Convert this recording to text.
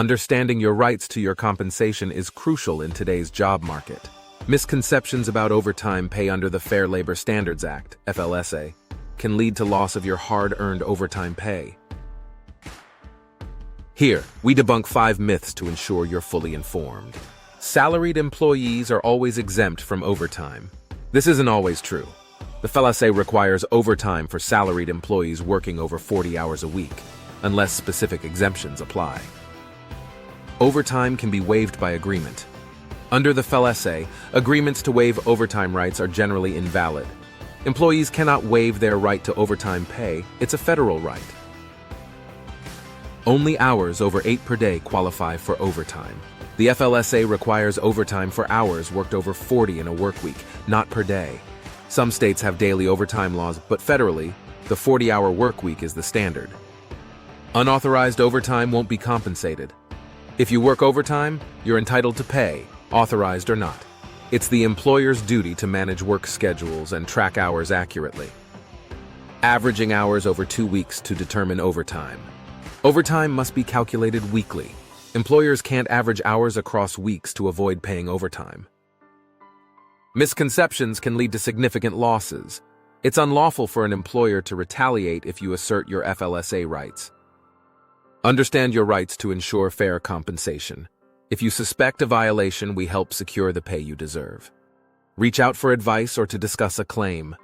Understanding your rights to your compensation is crucial in today's job market. Misconceptions about overtime pay under the Fair Labor Standards Act, FLSA, can lead to loss of your hard-earned overtime pay. Here, we debunk 5 myths to ensure you're fully informed. Salaried employees are always exempt from overtime. This isn't always true. The FLSA requires overtime for salaried employees working over 40 hours a week, unless specific exemptions apply. Overtime can be waived by agreement. Under the FLSA, agreements to waive overtime rights are generally invalid. Employees cannot waive their right to overtime pay. It's a federal right. Only hours over 8 per day qualify for overtime. The FLSA requires overtime for hours worked over 40 in a work week, not per day. Some states have daily overtime laws, but federally, the 40-hour work week is the standard. Unauthorized overtime won't be compensated. If you work overtime, you're entitled to pay, authorized or not. It's the employer's duty to manage work schedules and track hours accurately. Averaging hours over 2 weeks to determine overtime. Overtime must be calculated weekly. Employers can't average hours across weeks to avoid paying overtime. Misconceptions can lead to significant losses. It's unlawful for an employer to retaliate if you assert your FLSA rights. Understand your rights to ensure fair compensation. If you suspect a violation, we help secure the pay you deserve. Reach out for advice or to discuss a claim.